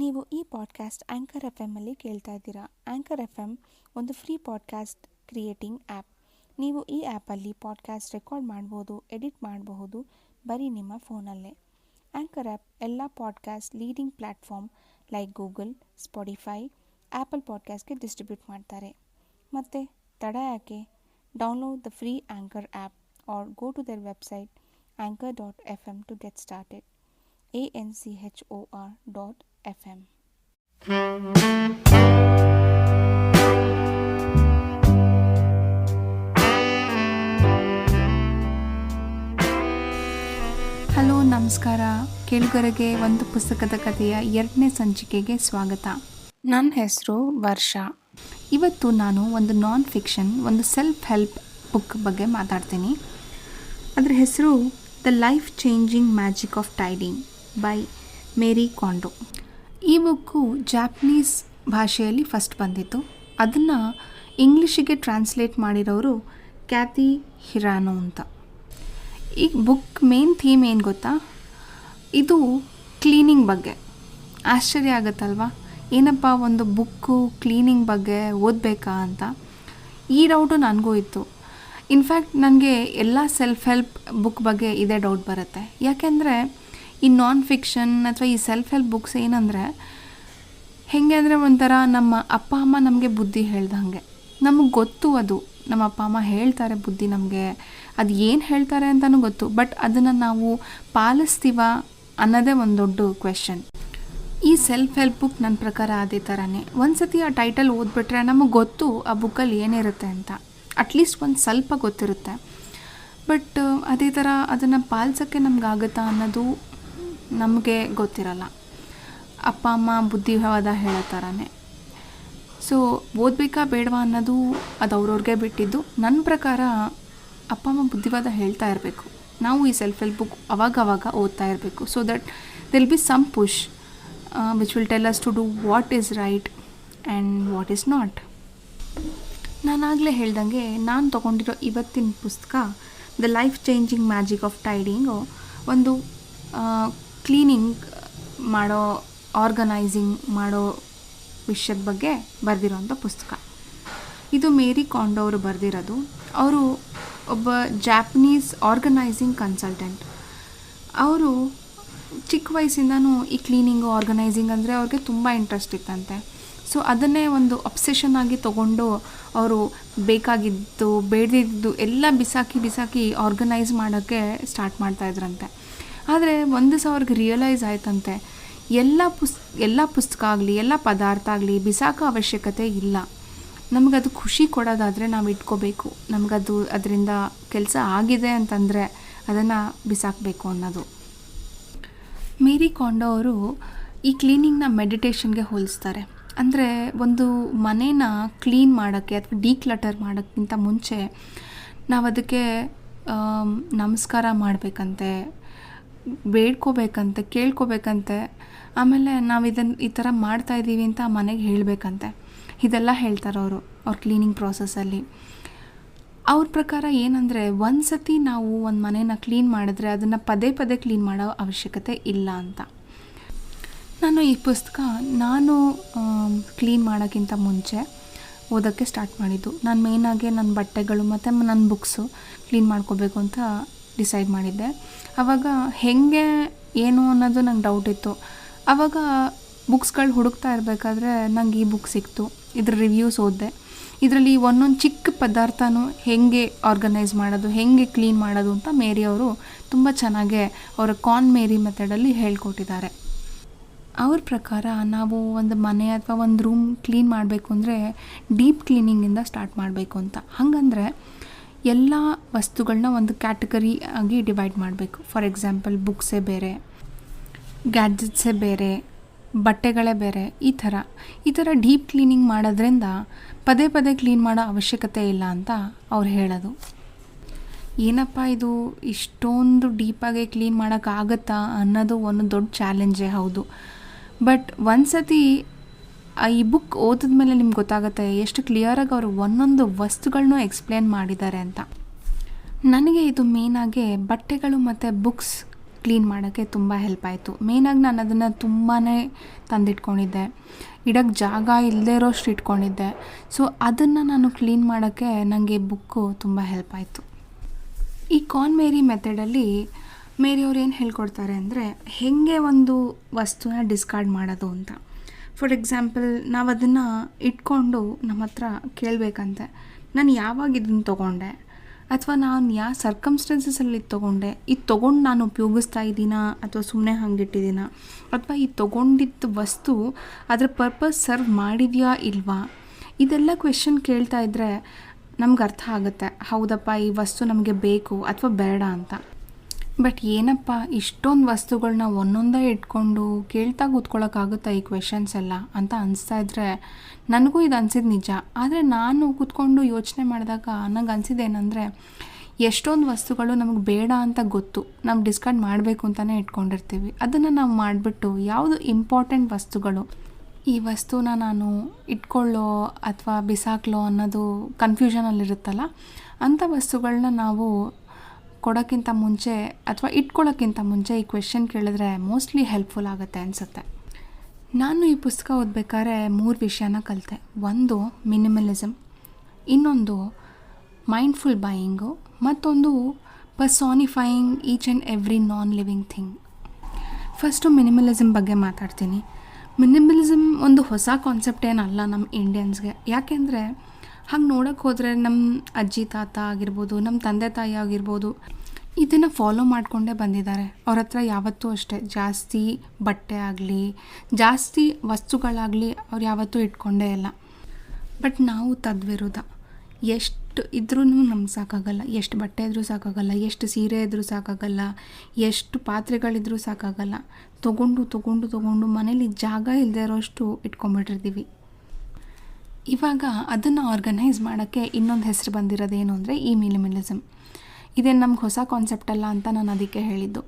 ನೀವು ಈ podcast anchor F ಎಮ್ಮಲ್ಲಿ ಕೇಳ್ತಾ ಇದ್ದೀರಾ. ಆ್ಯಂಕರ್ ಎಫ್ ಎಮ್ ಒಂದು ಫ್ರೀ ಪಾಡ್ಕಾಸ್ಟ್ ಕ್ರಿಯೇಟಿಂಗ್ ಆ್ಯಪ್. ನೀವು ಈ ಆ್ಯಪಲ್ಲಿ ಪಾಡ್ಕಾಸ್ಟ್ ರೆಕಾರ್ಡ್ ಮಾಡ್ಬೋದು, ಎಡಿಟ್ ಮಾಡಬಹುದು ಬರೀ ನಿಮ್ಮ ಫೋನಲ್ಲೇ. ಆ್ಯಂಕರ್ ಆ್ಯಪ್ ಎಲ್ಲ podcast leading platform like Google, Spotify, Apple ಪಾಡ್ಕಾಸ್ಟ್ಗೆ ಡಿಸ್ಟ್ರಿಬ್ಯೂಟ್ ಮಾಡ್ತಾರೆ. ಮತ್ತು ತಡ ಯಾಕೆ? Download the free Anchor app or go to their website anchor.fm to get started. anchor.fm. Hello, ನಮಸ್ಕಾರ. ಕೇಳುಗರಿಗೆ ಒಂದು ಪುಸ್ತಕದ ಕಥೆಯ 2ನೇ ಸಂಚಿಕೆಗೆ ಸ್ವಾಗತ. ನನ್ನ ಹೆಸರು ವರ್ಷಾ. ಇವತ್ತು ನಾನು ಒಂದು ನಾನ್ ಫಿಕ್ಷನ್, ಒಂದು ಸೆಲ್ಫ್ ಹೆಲ್ಪ್ ಬುಕ್ ಬಗ್ಗೆ ಮಾತಾಡ್ತೀನಿ. ಅದರ ಹೆಸರು the life changing magic of tidying by Marie Kondo. ಈ ಬುಕ್ಕು ಜಾಪನೀಸ್ ಭಾಷೆಯಲ್ಲಿ ಫಸ್ಟ್ ಬಂದಿತ್ತು. ಅದನ್ನು ಇಂಗ್ಲೀಷಿಗೆ ಟ್ರಾನ್ಸ್ಲೇಟ್ ಮಾಡಿರೋರು ಕ್ಯಾಥಿ ಹಿರಾನೋ ಅಂತ. ಈ ಬುಕ್ ಮೇನ್ ಥೀಮ್ ಏನು ಗೊತ್ತಾ? ಇದು ಕ್ಲೀನಿಂಗ್ ಬಗ್ಗೆ. ಆಶ್ಚರ್ಯ ಆಗುತ್ತಲ್ವ, ಏನಪ್ಪ ಒಂದು ಬುಕ್ಕು ಕ್ಲೀನಿಂಗ್ ಬಗ್ಗೆ ಓದಬೇಕಾ ಅಂತ. ಈ ಡೌಟು ನನಗೂ ಇತ್ತು. ಇನ್ಫ್ಯಾಕ್ಟ್ ನನಗೆ ಎಲ್ಲ ಸೆಲ್ಫ್ ಹೆಲ್ಪ್ ಬುಕ್ ಬಗ್ಗೆ ಇದೇ ಡೌಟ್ ಬರುತ್ತೆ. ಯಾಕೆಂದರೆ ಈ ನಾನ್ ಫಿಕ್ಷನ್ ಅಥವಾ ಈ ಸೆಲ್ಫ್ ಹೆಲ್ಪ್ ಬುಕ್ಸ್ ಏನಂದರೆ ಹೇಗೆ ಅಂದರೆ ಒಂಥರ ನಮ್ಮ ಅಪ್ಪ ಅಮ್ಮ ನಮಗೆ ಬುದ್ಧಿ ಹೇಳ್ದಂಗೆ. ನಮಗೆ ಗೊತ್ತು, ಅದು ನಮ್ಮ ಅಪ್ಪ ಅಮ್ಮ ಹೇಳ್ತಾರೆ ಬುದ್ಧಿ ನಮಗೆ, ಅದು ಏನು ಹೇಳ್ತಾರೆ ಅಂತಲೂ ಗೊತ್ತು. ಬಟ್ ಅದನ್ನು ನಾವು ಪಾಲಿಸ್ತೀವ ಅನ್ನೋದೇ ಒಂದು ದೊಡ್ಡ ಕ್ವೆಶ್ಚನ್. ಈ ಸೆಲ್ಫ್ ಹೆಲ್ಪ್ ಬುಕ್ ನನ್ನ ಪ್ರಕಾರ ಅದೇ ಥರನೇ. ಒಂದು ಸತಿ ಆ ಟೈಟಲ್ ಓದ್ಬಿಟ್ರೆ ನಮಗೆ ಗೊತ್ತು ಆ ಬುಕ್ಕಲ್ಲಿ ಏನಿರುತ್ತೆ ಅಂತ. ಅಟ್ಲೀಸ್ಟ್ ಒಂದು ಸ್ವಲ್ಪ ಗೊತ್ತಿರುತ್ತೆ. ಬಟ್ ಅದೇ ಥರ ಅದನ್ನು ಪಾಲಿಸೋಕ್ಕೆ ನಮಗಾಗುತ್ತಾ ಅನ್ನೋದು ನಮಗೆ ಗೊತ್ತಿರಲ್ಲ. ಅಪ್ಪ ಅಮ್ಮ ಬುದ್ಧಿವಾದ ಹೇಳೋ ಥರನೇ. ಸೊ ಓದಬೇಕಾ ಬೇಡವಾ ಅನ್ನೋದು ಅದು ಅವ್ರವ್ರಿಗೆ ಬಿಟ್ಟಿದ್ದು. ನನ್ನ ಪ್ರಕಾರ ಅಪ್ಪ ಅಮ್ಮ ಬುದ್ಧಿವಾದ ಹೇಳ್ತಾ ಇರಬೇಕು. ನಾವು ಈ ಸೆಲ್ಫ್ ಹೆಲ್ಪ್ ಬುಕ್ ಅವಾಗವಾಗ ಓದ್ತಾ ಇರಬೇಕು. So that there'll be some push which will tell us to do what is right and what is not. ನಾನಾಗಲೇ ಹೇಳ್ದಂಗೆ ನಾನು ತೊಗೊಂಡಿರೋ ಇವತ್ತಿನ ಪುಸ್ತಕ the life changing magic of tidying ಒಂದು ಕ್ಲೀನಿಂಗ್ ಮಾಡೋ, ಆರ್ಗನೈಸಿಂಗ್ ಮಾಡೋ ವಿಷಯದ ಬಗ್ಗೆ ಬರೆದಿರೋಂಥ ಪುಸ್ತಕ. ಇದು ಮೇರಿ ಕಾಂಡೋ ಅವರು ಬರೆದಿರೋದು. ಅವರು ಒಬ್ಬ ಜಾಪನೀಸ್ ಆರ್ಗನೈಸಿಂಗ್ ಕನ್ಸಲ್ಟೆಂಟ್. ಅವರು ಚಿಕ್ಕ ವಯಸ್ಸಿಂದನೂ ಈ ಕ್ಲೀನಿಂಗು, ಆರ್ಗನೈಸಿಂಗ್ ಅಂದರೆ ಅವ್ರಿಗೆ ತುಂಬ ಇಂಟ್ರೆಸ್ಟ್ ಇತ್ತಂತೆ. ಸೊ ಅದನ್ನೇ ಒಂದು ಅಬ್ಸೆಷನ್ ಆಗಿ ತೊಗೊಂಡು ಅವರು ಬೇಕಾಗಿದ್ದು ಬೇಡದಿದ್ದು ಎಲ್ಲ ಬಿಸಾಕಿ ಆರ್ಗನೈಸ್ ಮಾಡೋಕ್ಕೆ ಸ್ಟಾರ್ಟ್ ಮಾಡ್ತಾಯಿದ್ರಂತೆ. ಆದರೆ ಒಂದು ದಿವಸ ಅವ್ರಿಗೆ ರಿಯಲೈಸ್ ಆಯ್ತಂತೆ, ಎಲ್ಲ ಪುಸ್ತಕ ಆಗಲಿ, ಎಲ್ಲ ಪದಾರ್ಥ ಆಗಲಿ ಬಿಸಾಕೋ ಅವಶ್ಯಕತೆ ಇಲ್ಲ. ನಮಗದು ಖುಷಿ ಕೊಡೋದಾದರೆ ನಾವು ಇಟ್ಕೋಬೇಕು. ನಮಗದು ಅದರಿಂದ ಕೆಲಸ ಆಗಿದೆ ಅಂತಂದರೆ ಅದನ್ನು ಬಿಸಾಕಬೇಕು ಅನ್ನೋದು. ಮೇರಿ ಕಾಂಡೋ ಅವರು ಈ ಕ್ಲೀನಿಂಗ್ನ ಮೆಡಿಟೇಷನ್ಗೆ ಹೋಲಿಸ್ತಾರೆ. ಅಂದರೆ ಒಂದು ಮನೇನ ಕ್ಲೀನ್ ಮಾಡೋಕ್ಕೆ ಅಥವಾ ಡಿಕ್ಲಟರ್ ಮಾಡೋಕ್ಕಿಂತ ಮುಂಚೆ ನಾವು ಅದಕ್ಕೆ ನಮಸ್ಕಾರ ಮಾಡಬೇಕಂತೆ, ಬೇಡ್ಕೋಬೇಕಂತೆ, ಕೇಳ್ಕೋಬೇಕಂತೆ. ಆಮೇಲೆ ನಾವು ಈ ಥರ ಮಾಡ್ತಾಯಿದ್ದೀವಿ ಅಂತ ಆ ಮನೆಗೆ ಹೇಳಬೇಕಂತೆ. ಇದೆಲ್ಲ ಹೇಳ್ತಾರೆ ಅವ್ರ ಕ್ಲೀನಿಂಗ್ ಪ್ರಾಸೆಸ್ಸಲ್ಲಿ. ಅವ್ರ ಪ್ರಕಾರ ಏನಂದರೆ ಒಂದು ಸತಿ ನಾವು ಒಂದು ಮನೇನ ಕ್ಲೀನ್ ಮಾಡಿದ್ರೆ ಅದನ್ನು ಪದೇ ಪದೇ ಕ್ಲೀನ್ ಮಾಡೋ ಅವಶ್ಯಕತೆ ಇಲ್ಲ ಅಂತ. ನಾನು ಈ ಪುಸ್ತಕ ಕ್ಲೀನ್ ಮಾಡೋಕ್ಕಿಂತ ಮುಂಚೆ ಓದೋಕ್ಕೆ ಸ್ಟಾರ್ಟ್ ಮಾಡಿದ್ದು. ನಾನು ಮೇಯ್ನಾಗಿ ನನ್ನ ಬಟ್ಟೆಗಳು ಮತ್ತು ನನ್ನ ಬುಕ್ಸು ಕ್ಲೀನ್ ಮಾಡ್ಕೋಬೇಕು ಅಂತ ಡಿಸೈಡ್ ಮಾಡಿದ್ದೆ. ಆವಾಗ ಹೇಗೆ ಏನು ಅನ್ನೋದು ನಂಗೆ ಡೌಟ್ ಇತ್ತು. ಆವಾಗ ಬುಕ್ಸ್ಗಳು ಹುಡುಕ್ತಾ ಇರಬೇಕಾದ್ರೆ ನಂಗೆ ಈ ಬುಕ್ ಸಿಕ್ತು. ಇದ್ರ ರಿವ್ಯೂಸ್ ಓದಿದೆ. ಇದರಲ್ಲಿ ಒಂದೊಂದು ಚಿಕ್ಕ ಪದಾರ್ಥನೂ ಹೇಗೆ ಆರ್ಗನೈಸ್ ಮಾಡೋದು, ಹೇಗೆ ಕ್ಲೀನ್ ಮಾಡೋದು ಅಂತ ಮೇರಿ ಅವರು ತುಂಬ ಚೆನ್ನಾಗೆ ಅವರ ಕಾನ್ ಮೇರಿ ಮೆಥಡಲ್ಲಿ ಹೇಳ್ಕೊಟ್ಟಿದ್ದಾರೆ. ಅವ್ರ ಪ್ರಕಾರ ನಾವು ಒಂದು ಮನೆ ಅಥವಾ ಒಂದು ರೂಮ್ ಕ್ಲೀನ್ ಮಾಡಬೇಕು ಅಂದರೆ ಡೀಪ್ ಕ್ಲೀನಿಂಗಿಂದ ಸ್ಟಾರ್ಟ್ ಮಾಡಬೇಕು ಅಂತ. ಹಾಗಂದರೆ ಎಲ್ಲ ವಸ್ತುಗಳನ್ನ ಒಂದು ಕ್ಯಾಟಗರಿ ಆಗಿ ಡಿವೈಡ್ ಮಾಡಬೇಕು. ಫಾರ್ ಎಕ್ಸಾಂಪಲ್ ಬುಕ್ಸೇ ಬೇರೆ, ಗ್ಯಾಡ್ಜೆಟ್ಸೇ ಬೇರೆ, ಬಟ್ಟೆಗಳೇ ಬೇರೆ. ಈ ಥರ ಡೀಪ್ ಕ್ಲೀನಿಂಗ್ ಮಾಡೋದ್ರಿಂದ ಪದೇ ಪದೇ ಕ್ಲೀನ್ ಮಾಡೋ ಅವಶ್ಯಕತೆ ಇಲ್ಲ ಅಂತ ಅವ್ರು ಹೇಳೋದು. ಏನಪ್ಪ ಇದು ಇಷ್ಟೊಂದು ಡೀಪಾಗಿ ಕ್ಲೀನ್ ಮಾಡೋಕ್ಕಾಗತ್ತಾ ಅನ್ನೋದು ಒಂದು ದೊಡ್ಡ ಚಾಲೆಂಜೇ ಹೌದು. ಬಟ್ ಒಂದು ಸತಿ ಈ ಬುಕ್ ಓದಿದ್ಮೇಲೆ ನಿಮ್ಗೆ ಗೊತ್ತಾಗುತ್ತೆ ಎಷ್ಟು ಕ್ಲಿಯರಾಗಿ ಅವರು ಒಂದೊಂದು ವಸ್ತುಗಳನ್ನೂ ಎಕ್ಸ್ಪ್ಲೇನ್ ಮಾಡಿದ್ದಾರೆ ಅಂತ. ನನಗೆ ಇದು ಮೇಯ್ನಾಗಿ ಬಟ್ಟೆಗಳು ಮತ್ತು ಬುಕ್ಸ್ ಕ್ಲೀನ್ ಮಾಡೋಕ್ಕೆ ತುಂಬ ಹೆಲ್ಪ್ ಆಯಿತು. ಮೇಯ್ನಾಗಿ ನಾನು ಅದನ್ನು ತುಂಬಾ ತಂದಿಟ್ಕೊಂಡಿದ್ದೆ, ಇಡೋಕ್ಕೆ ಜಾಗ ಇಲ್ಲದೇ ಇರೋಷ್ಟು ಇಟ್ಕೊಂಡಿದ್ದೆ. ಸೊ ಅದನ್ನು ನಾನು ಕ್ಲೀನ್ ಮಾಡೋಕ್ಕೆ ನನಗೆ ಬುಕ್ಕು ತುಂಬ ಹೆಲ್ಪ್ ಆಯಿತು. ಈ ಕಾನ್ ಮೇರಿ ಮೆಥಡಲ್ಲಿ ಮೇರಿಯವ್ರು ಏನು ಹೇಳ್ಕೊಡ್ತಾರೆ ಅಂದರೆ ಹೇಗೆ ಒಂದು ವಸ್ತುನ ಡಿಸ್ಕಾರ್ಡ್ ಮಾಡೋದು ಅಂತ. ಫಾರ್ ಎಕ್ಸಾಂಪಲ್, ನಾವು ಅದನ್ನು ಇಟ್ಕೊಂಡು ನಮ್ಮ ಹತ್ರ ಕೇಳಬೇಕಂತೆ, ನಾನು ಯಾವಾಗ ಇದನ್ನು ತೊಗೊಂಡೆ, ಅಥವಾ ನಾನು ಯಾವ ಸರ್ಕಮ್ಸ್ಟೆನ್ಸಸಲ್ಲಿ ತೊಗೊಂಡೆ, ಇದು ತೊಗೊಂಡು ನಾನು ಉಪಯೋಗಿಸ್ತಾ ಇದ್ದೀನಾ ಅಥವಾ ಸುಮ್ಮನೆ ಹಂಗಿಟ್ಟಿದ್ದೀನಾ, ಅಥವಾ ಈ ತೊಗೊಂಡಿದ್ದ ವಸ್ತು ಅದರ ಪರ್ಪಸ್ ಸರ್ವ್ ಮಾಡಿದೆಯಾ ಇಲ್ವಾ, ಇದೆಲ್ಲ ಕ್ವೆಶ್ಚನ್ ಕೇಳ್ತಾ ಇದ್ದರೆ ನಮ್ಗೆ ಅರ್ಥ ಆಗುತ್ತೆ, ಹೌದಪ್ಪ ಈ ವಸ್ತು ನಮಗೆ ಬೇಕು ಅಥವಾ ಬೇಡ ಅಂತ. ಬಟ್ ಏನಪ್ಪ ಇಷ್ಟೊಂದು ವಸ್ತುಗಳನ್ನ ಒಂದೊಂದೇ ಇಟ್ಕೊಂಡು ಕೇಳ್ತಾ ಕೂತ್ಕೊಳ್ಳೋಕ್ಕಾಗುತ್ತಾ ಈ ಕ್ವೆಶನ್ಸ್ ಎಲ್ಲ ಅಂತ ಅನಿಸ್ತಾ ಇದ್ದರೆ, ನನಗೂ ಇದು ಅನಿಸಿದ್ದು ನಿಜ. ಆದರೆ ನಾನು ಕೂತ್ಕೊಂಡು ಯೋಚನೆ ಮಾಡಿದಾಗ ನನಗೆ ಅನಿಸಿದ್ದೇನೆಂದರೆ, ಎಷ್ಟೊಂದು ವಸ್ತುಗಳು ನಮಗೆ ಬೇಡ ಅಂತ ಗೊತ್ತು, ನಾವು ಡಿಸ್ಕಾರ್ಡ್ ಮಾಡಬೇಕು ಅಂತಲೇ ಇಟ್ಕೊಂಡಿರ್ತೀವಿ. ಅದನ್ನು ನಾವು ಮಾಡಿಬಿಟ್ಟು ಯಾವುದು ಇಂಪಾರ್ಟೆಂಟ್ ವಸ್ತುಗಳು, ಈ ವಸ್ತುನ ನಾನು ಇಟ್ಕೊಳ್ಳೋ ಅಥವಾ ಬಿಸಾಕ್ಲೋ ಅನ್ನೋದು ಕನ್ಫ್ಯೂಷನಲ್ಲಿರುತ್ತಲ್ಲ, ಅಂಥ ವಸ್ತುಗಳನ್ನ ನಾವು ಕೊಡೋಕ್ಕಿಂತ ಮುಂಚೆ ಅಥವಾ ಇಟ್ಕೊಳ್ಳೋಕ್ಕಿಂತ ಮುಂಚೆ ಈ ಕ್ವೆಶ್ಚನ್ ಕೇಳಿದ್ರೆ ಮೋಸ್ಟ್ಲಿ ಹೆಲ್ಪ್ಫುಲ್ ಆಗುತ್ತೆ ಅನಿಸುತ್ತೆ. ನಾನು ಈ ಪುಸ್ತಕ ಓದಬೇಕಾದ್ರೆ 3 ವಿಷಯನ ಕಲಿತೆ. ಒಂದು ಮಿನಿಮಲಿಸಮ್, ಇನ್ನೊಂದು ಮೈಂಡ್ಫುಲ್ ಬೈಯಿಂಗು, ಮತ್ತೊಂದು personifying each and every non living thing. First minimalism ಬಗ್ಗೆ ಮಾತಾಡ್ತೀನಿ. ಮಿನಿಮಲಿಸಮ್ ಒಂದು ಹೊಸ ಕಾನ್ಸೆಪ್ಟ್ ಏನಲ್ಲ ನಮ್ಮ ಇಂಡಿಯನ್ಸ್ಗೆ. ಯಾಕೆಂದರೆ ಹಾಗೆ ನೋಡೋಕ್ಕೆ ಹೋದರೆ ನಮ್ಮ ಅಜ್ಜಿ ತಾತ ಆಗಿರ್ಬೋದು, ನಮ್ಮ ತಂದೆ ತಾಯಿ ಆಗಿರ್ಬೋದು, ಇದನ್ನು ಫಾಲೋ ಮಾಡಿಕೊಂಡೇ ಬಂದಿದ್ದಾರೆ. ಅವ್ರ ಹತ್ರ ಯಾವತ್ತೂ ಅಷ್ಟೇ ಜಾಸ್ತಿ ಬಟ್ಟೆ ಆಗಲಿ ಜಾಸ್ತಿ ವಸ್ತುಗಳಾಗಲಿ ಅವ್ರು ಯಾವತ್ತೂ ಇಟ್ಕೊಂಡೇ ಇಲ್ಲ. ಬಟ್ ನಾವು ತದ್ವಿರುದ್ಧ, ಎಷ್ಟು ಇದ್ರೂ ನಮ್ಗೆ ಸಾಕಾಗಲ್ಲ, ಎಷ್ಟು ಬಟ್ಟೆ ಇದ್ರೂ ಸಾಕಾಗಲ್ಲ, ಎಷ್ಟು ಸೀರೆ ಇದ್ರೂ ಸಾಕಾಗಲ್ಲ, ಎಷ್ಟು ಪಾತ್ರೆಗಳಿದ್ರೂ ಸಾಕಾಗಲ್ಲ, ತೊಗೊಂಡು ಮನೇಲಿ ಜಾಗ ಇಲ್ಲದೆ ಇರೋಷ್ಟು ಇಟ್ಕೊಂಡ್ಬಿಟ್ಟಿರ್ತೀವಿ. ಇವಾಗ ಅದನ್ನು ಆರ್ಗನೈಸ್ ಮಾಡೋಕ್ಕೆ ಇನ್ನೊಂದು ಹೆಸರು ಬಂದಿರೋದೇನು ಅಂದರೆ ಈ ಮಿನಿಮಲಿಸಮ್. ಇದೇನು ನಮ್ಗೆ ಹೊಸ ಕಾನ್ಸೆಪ್ಟ್ ಅಲ್ಲ ಅಂತ ನಾನು ಅದಕ್ಕೆ ಹೇಳಿದ್ದು.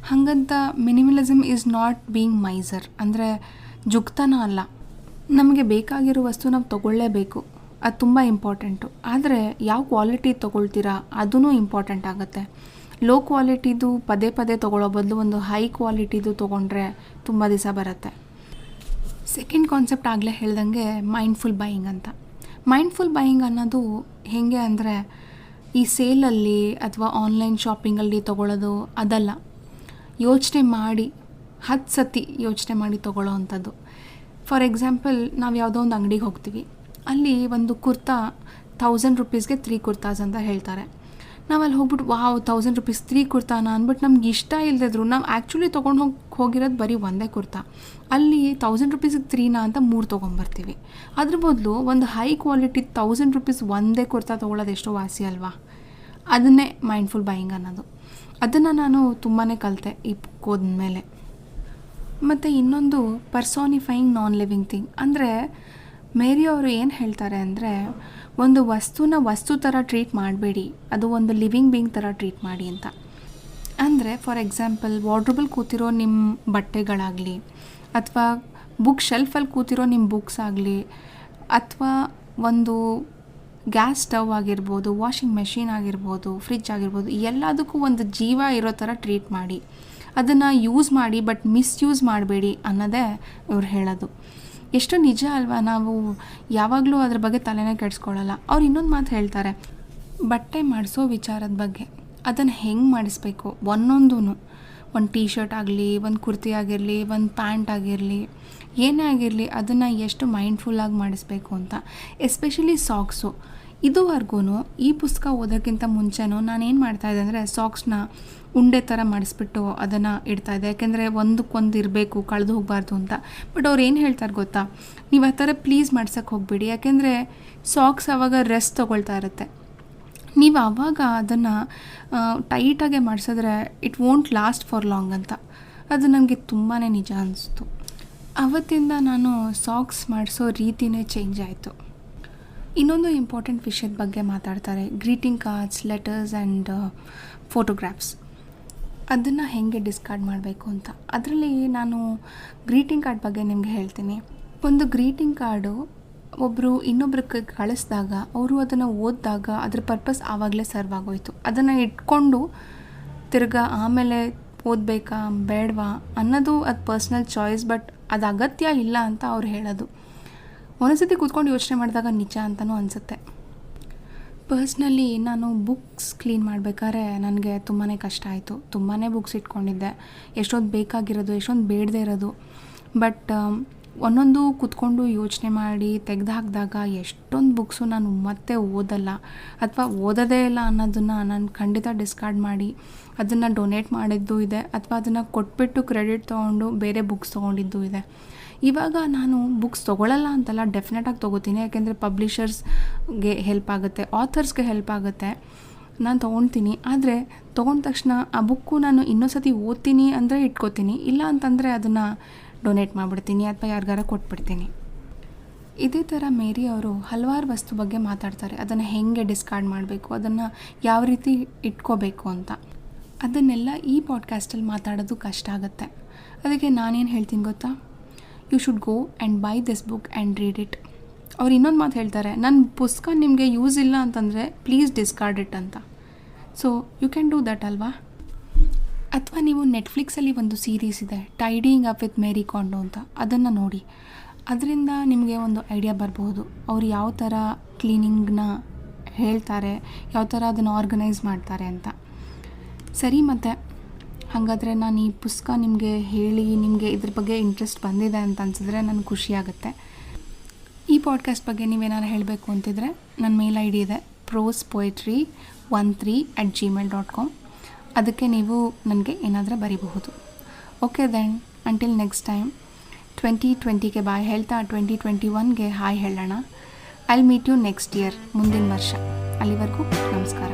ಹಾಗಂತ minimalism is not being miser, ಅಂದರೆ ಜುಗ್ತನ ಅಲ್ಲ. ನಮಗೆ ಬೇಕಾಗಿರೋ ವಸ್ತು ನಾವು ತೊಗೊಳ್ಳೇಬೇಕು, ಅದು ತುಂಬ ಇಂಪಾರ್ಟೆಂಟು. ಆದರೆ ಯಾವ ಕ್ವಾಲಿಟಿ ತೊಗೊಳ್ತೀರಾ ಅದೂ ಇಂಪಾರ್ಟೆಂಟ್ ಆಗುತ್ತೆ. ಲೋ ಕ್ವಾಲಿಟಿದು ಪದೇ ತೊಗೊಳ್ಳೋ ಬದಲು ಒಂದು ಹೈ ಕ್ವಾಲಿಟಿದು ತೊಗೊಂಡ್ರೆ ತುಂಬ ದಿವಸ ಬರುತ್ತೆ. ಸೆಕೆಂಡ್ ಕಾನ್ಸೆಪ್ಟ್ ಆಗಲೇ ಹೇಳ್ದಂಗೆ ಮೈಂಡ್ಫುಲ್ ಬೈಯಿಂಗ್ ಅಂತ. ಮೈಂಡ್ಫುಲ್ ಬೈಯಿಂಗ್ ಅನ್ನೋದು ಹೇಗೆ ಅಂದರೆ ಈ ಸೇಲಲ್ಲಿ ಅಥವಾ ಆನ್ಲೈನ್ ಶಾಪಿಂಗಲ್ಲಿ ತೊಗೊಳ್ಳೋದು ಅದಲ್ಲ. ಯೋಚನೆ ಮಾಡಿ 10 ಸತಿ ಯೋಚನೆ ಮಾಡಿ ತೊಗೊಳ್ಳೋ ಅಂಥದ್ದು. ಫಾರ್ ಎಕ್ಸಾಂಪಲ್, ನಾವು ಯಾವುದೋ ಒಂದು ಅಂಗಡಿಗೆ ಹೋಗ್ತೀವಿ, ಅಲ್ಲಿ ಒಂದು ಕುರ್ತಾ 1000 ರೂಪೀಸ್ಗೆ 3 ಕುರ್ತಾಸ್ ಅಂತ ಹೇಳ್ತಾರೆ. ನಾವು ಅಲ್ಲಿ ಹೋಗ್ಬಿಟ್ಟು ವಾವ್ 1000 ರೂಪೀಸ್ 3 ಕುರ್ತಾನ ಅಂದ್ಬಿಟ್ಟು ನಮ್ಗೆ ಇಷ್ಟ ಇಲ್ಲದಿದ್ರು ನಾವು ಆ್ಯಕ್ಚುಲಿ ತೊಗೊಂಡು ಹೋಗಿರೋದು ಬರೀ ಒಂದೇ ಕುರ್ತಾ, ಅಲ್ಲಿ 1000 ರೂಪೀಸಿಗೆ 3ನಾ ಅಂತ 3 ತೊಗೊಂಬರ್ತೀವಿ. ಅದ್ರ ಬದಲು ಒಂದು ಹೈ ಕ್ವಾಲಿಟಿ 1000 ರೂಪೀಸ್ ಒಂದೇ ಕುರ್ತಾ ತೊಗೊಳ್ಳೋದು ಎಷ್ಟೋ ವಾಸಿ ಅಲ್ವಾ. ಅದನ್ನೇ ಮೈಂಡ್ಫುಲ್ ಬೈಯಿಂಗ್ ಅನ್ನೋದು. ಅದನ್ನು ನಾನು ತುಂಬಾ ಕಲಿತೆ ಈ ಬುಕ್ ಹೋದ್ಮೇಲೆ. ಮತ್ತು ಇನ್ನೊಂದು ಪರ್ಸಾನಿಫೈಯಿಂಗ್ ನಾನ್ ಲಿವಿಂಗ್ ಥಿಂಗ್. ಅಂದರೆ ಮೇರಿ ಅವರು ಏನು ಹೇಳ್ತಾರೆ ಅಂದರೆ, ಒಂದು ವಸ್ತುನ ವಸ್ತು ಥರ ಟ್ರೀಟ್ ಮಾಡಬೇಡಿ, ಅದು ಒಂದು ಲಿವಿಂಗ್ ಬೀಯಿಂಗ್ ಥರ ಟ್ರೀಟ್ ಮಾಡಿ ಅಂತ. ಅಂದರೆ ಫಾರ್ ಎಕ್ಸಾಂಪಲ್, ವಾರ್ಡ್ರೋಬಲ್ಲಿ ಕೂತಿರೋ ನಿಮ್ಮ ಬಟ್ಟೆಗಳಾಗಲಿ, ಅಥವಾ ಬುಕ್ ಶೆಲ್ಫಲ್ಲಿ ಕೂತಿರೋ ನಿಮ್ಮ ಬುಕ್ಸ್ ಆಗಲಿ, ಅಥವಾ ಒಂದು ಗ್ಯಾಸ್ ಸ್ಟವ್ ಆಗಿರ್ಬೋದು, ವಾಷಿಂಗ್ ಮೆಷಿನ್ ಆಗಿರ್ಬೋದು, ಫ್ರಿಜ್ ಆಗಿರ್ಬೋದು, ಎಲ್ಲದಕ್ಕೂ ಒಂದು ಜೀವ ಇರೋ ಥರ ಟ್ರೀಟ್ ಮಾಡಿ, ಅದನ್ನು ಯೂಸ್ ಮಾಡಿ ಬಟ್ ಮಿಸ್ಯೂಸ್ ಮಾಡಬೇಡಿ ಅನ್ನೋದೇ ಇವ್ರು ಹೇಳೋದು. ಎಷ್ಟು ನಿಜ ಅಲ್ವಾ. ನಾವು ಯಾವಾಗಲೂ ಅದ್ರ ಬಗ್ಗೆ ತಲೆನೇ ಕೆಡಿಸ್ಕೊಳ್ಳಲ್ಲ. ಅವ್ರು ಇನ್ನೊಂದು ಮಾತು ಹೇಳ್ತಾರೆ, ಬಟ್ಟೆ ಮಾಡಿಸೋ ವಿಚಾರದ ಬಗ್ಗೆ. ಅದನ್ನು ಹೆಂಗೆ ಮಾಡಿಸ್ಬೇಕು, ಒಂದೊಂದೂ, ಒಂದು ಟೀ ಶರ್ಟ್ ಆಗಲಿ, ಒಂದು ಕುರ್ತಿ ಆಗಿರಲಿ, ಒಂದು ಪ್ಯಾಂಟ್ ಆಗಿರಲಿ, ಏನೇ ಆಗಿರಲಿ, ಅದನ್ನು ಎಷ್ಟು ಮೈಂಡ್ಫುಲ್ಲಾಗಿ ಮಾಡಿಸ್ಬೇಕು ಅಂತ. Especially socks. ಇದುವರೆಗೂ ಈ ಪುಸ್ತಕ ಓದೋಕ್ಕಿಂತ ಮುಂಚೆನೂ ನಾನೇನು ಮಾಡ್ತಾಯಿದ್ದೆ ಅಂದರೆ, ಸಾಕ್ಸ್ನ ಉಂಡೆ ಥರ ಮಾಡಿಸ್ಬಿಟ್ಟು ಅದನ್ನು ಇಡ್ತಾಯಿದ್ದೆ. ಯಾಕೆಂದರೆ ಒಂದಕ್ಕೊಂದು ಇರಬೇಕು, ಕಳೆದು ಹೋಗಬಾರ್ದು ಅಂತ. ಬಟ್ ಅವ್ರು ಏನು ಹೇಳ್ತಾರೆ ಗೊತ್ತಾ, ನೀವು ಆ ಥರ ಪ್ಲೀಸ್ ಮಾಡ್ಸೋಕ್ಕೆ ಹೋಗಬೇಡಿ. ಯಾಕೆಂದರೆ ಸಾಕ್ಸ್ ಆವಾಗ ರೆಸ್ಟ್ ತೊಗೊಳ್ತಾ ಇರುತ್ತೆ. ನೀವು ಆವಾಗ ಅದನ್ನು ಟೈಟಾಗೆ ಮಾಡಿಸಿದ್ರೆ it won't last for long ಅಂತ. ಅದು ನನಗೆ ತುಂಬಾ ನಿಜ ಅನಿಸ್ತು. ಆವತ್ತಿಂದ ನಾನು ಸಾಕ್ಸ್ ಮಾಡಿಸೋ ರೀತಿಯೇ ಚೇಂಜ್ ಆಯಿತು. ಇನ್ನೊಂದು ಇಂಪಾರ್ಟೆಂಟ್ ವಿಷಯದ ಬಗ್ಗೆ ಮಾತಾಡ್ತಾರೆ, greeting cards, letters and photographs. ಅದನ್ನು ಹೇಗೆ ಡಿಸ್ಕಾರ್ಡ್ ಮಾಡಬೇಕು ಅಂತ. ಅದರಲ್ಲಿ ನಾನು ಗ್ರೀಟಿಂಗ್ ಕಾರ್ಡ್ ಬಗ್ಗೆ ನಿಮಗೆ ಹೇಳ್ತೀನಿ. ಒಂದು ಗ್ರೀಟಿಂಗ್ ಕಾರ್ಡು ಒಬ್ಬರು ಇನ್ನೊಬ್ರಿಗೆ ಕಳಿಸಿದಾಗ ಅವರು ಅದನ್ನು ಓದಿದಾಗ ಅದ್ರ ಪರ್ಪಸ್ ಆವಾಗಲೇ ಸರ್ವ್ ಆಗೋಯ್ತು. ಅದನ್ನು ಇಟ್ಕೊಂಡು ತಿರ್ಗಾ ಆಮೇಲೆ ಓದಬೇಕಾ ಬೇಡವಾ ಅನ್ನೋದು ಅದು ಪರ್ಸ್ನಲ್ ಚಾಯ್ಸ್, ಬಟ್ ಅದು ಅಗತ್ಯ ಇಲ್ಲ ಅಂತ ಅವ್ರು ಹೇಳೋದು. ಒಂದೊಂದ್ಸತಿ ಕೂತ್ಕೊಂಡು ಯೋಚನೆ ಮಾಡಿದಾಗ ನಿಜ ಅಂತಲೂ ಅನಿಸುತ್ತೆ. ಪರ್ಸ್ನಲಿ ನಾನು ಬುಕ್ಸ್ ಕ್ಲೀನ್ ಮಾಡಬೇಕಾದ್ರೆ ನನಗೆ ತುಂಬಾ ಕಷ್ಟ ಆಯಿತು. ತುಂಬಾ ಬುಕ್ಸ್ ಇಟ್ಕೊಂಡಿದ್ದೆ, ಎಷ್ಟೊಂದು ಬೇಕಾಗಿರೋದು, ಎಷ್ಟೊಂದು ಬೇಡದೇ ಇರೋದು. ಬಟ್ ಒಂದೊಂದು ಕೂತ್ಕೊಂಡು ಯೋಚನೆ ಮಾಡಿ ತೆಗೆದು ಹಾಕಿದಾಗ ಎಷ್ಟೊಂದು ಬುಕ್ಸು ನಾನು ಮತ್ತೆ ಓದಲ್ಲ ಅಥವಾ ಓದೋದೇ ಇಲ್ಲ ಅನ್ನೋದನ್ನು ನಾನು ಖಂಡಿತ ಡಿಸ್ಕಾರ್ಡ್ ಮಾಡಿ ಅದನ್ನು ಡೊನೇಟ್ ಮಾಡಿದ್ದು ಇದೆ, ಅಥವಾ ಅದನ್ನು ಕೊಟ್ಬಿಟ್ಟು ಕ್ರೆಡಿಟ್ ತೊಗೊಂಡು ಬೇರೆ ಬುಕ್ಸ್ ತೊಗೊಂಡಿದ್ದು ಇದೆ. ಇವಾಗ ನಾನು ಬುಕ್ಸ್ ತೊಗೊಳ್ಳಲ್ಲ ಅಂತಲ್ಲ, ಡೆಫಿನೆಟಾಗಿ ತೊಗೋತೀನಿ. ಯಾಕೆಂದರೆ ಪಬ್ಲಿಷರ್ಸ್ಗೆ ಹೆಲ್ಪ್ ಆಗುತ್ತೆ, ಆಥರ್ಸ್ಗೆ ಹೆಲ್ಪ್ ಆಗುತ್ತೆ. ನಾನು ತೊಗೊಳ್ತೀನಿ. ಆದರೆ ತೊಗೊಂಡ ತಕ್ಷಣ ಆ ಬುಕ್ಕು ನಾನು ಇನ್ನೊಂದು ಸತಿ ಓದ್ತೀನಿ ಅಂದರೆ ಇಟ್ಕೋತೀನಿ, ಇಲ್ಲ ಅಂತಂದರೆ ಅದನ್ನು ಡೊನೇಟ್ ಮಾಡಿಬಿಡ್ತೀನಿ ಅಥವಾ ಯಾರಿಗಾರ ಕೊಟ್ಬಿಡ್ತೀನಿ. ಇದೇ ಥರ ಮೇರಿ ಅವರು ಹಲವಾರು ವಸ್ತು ಬಗ್ಗೆ ಮಾತಾಡ್ತಾರೆ. ಅದನ್ನು ಹೇಗೆ ಡಿಸ್ಕಾರ್ಡ್ ಮಾಡಬೇಕು, ಅದನ್ನು ಯಾವ ರೀತಿ ಇಟ್ಕೋಬೇಕು ಅಂತ. ಅದನ್ನೆಲ್ಲ ಈ ಪಾಡ್ಕಾಸ್ಟಲ್ಲಿ ಮಾತಾಡೋದು ಕಷ್ಟ ಆಗುತ್ತೆ. ಅದಕ್ಕೆ ನಾನೇನು ಹೇಳ್ತೀನಿ ಗೊತ್ತಾ, you should go and buy this book and read it. ಅವ್ರು ಇನ್ನೊಂದು ಮಾತು ಹೇಳ್ತಾರೆ, ನನ್ನ ಪುಸ್ತಕ ನಿಮಗೆ ಯೂಸ್ ಇಲ್ಲ ಅಂತಂದರೆ ಪ್ಲೀಸ್ ಡಿಸ್ಕಾರ್ಡ್ ಇಟ್ ಅಂತ. So you can do that ಅಲ್ವಾ? ಅಥವಾ ನೀವು ನೆಟ್ಫ್ಲಿಕ್ಸಲ್ಲಿ ಒಂದು ಸೀರೀಸ್ ಇದೆ, ಟೈಡಿಂಗ್ ಅಪ್ ವಿತ್ ಮೇರಿ ಕಾಂಡೋ ಅಂತ, ಅದನ್ನು ನೋಡಿ. ಅದರಿಂದ ನಿಮಗೆ ಒಂದು ಐಡಿಯಾ ಬರಬಹುದು, ಅವ್ರು ಯಾವ ಥರ ಕ್ಲೀನಿಂಗ್ನ ಹೇಳ್ತಾರೆ, ಯಾವ ಥರ ಅದನ್ನು ಆರ್ಗನೈಸ್ ಮಾಡ್ತಾರೆ ಅಂತ. ಸರಿ, ಮತ್ತು ಹಾಗಾದರೆ ನಾನು ಈ ಪುಸ್ತಕ ನಿಮಗೆ ಹೇಳಿ ನಿಮಗೆ ಇದ್ರ ಬಗ್ಗೆ ಇಂಟ್ರೆಸ್ಟ್ ಬಂದಿದೆ ಅಂತ ಅನಿಸಿದ್ರೆ ನನಗೆ ಖುಷಿಯಾಗುತ್ತೆ. ಈ ಪಾಡ್ಕಾಸ್ಟ್ ಬಗ್ಗೆ ನೀವೇನಾರು ಹೇಳಬೇಕು ಅಂತಿದ್ರೆ ನನ್ನ ಮೇಲ್ ಐ ಡಿ ಇದೆ, prosepoetry13@gmail.com. ಅದಕ್ಕೆ ನೀವು ನನಗೆ ಏನಾದರೂ ಬರೀಬಹುದು. Okay then, until next time. 2020ಗೆ ಬಾಯ್ ಹೇಳ್ತಾ 2021ಗೆ ಹಾಯ್ ಹೇಳೋಣ. I will meet you next year, ಮುಂದಿನ ವರ್ಷ. ಅಲ್ಲಿವರೆಗೂ ನಮಸ್ಕಾರ.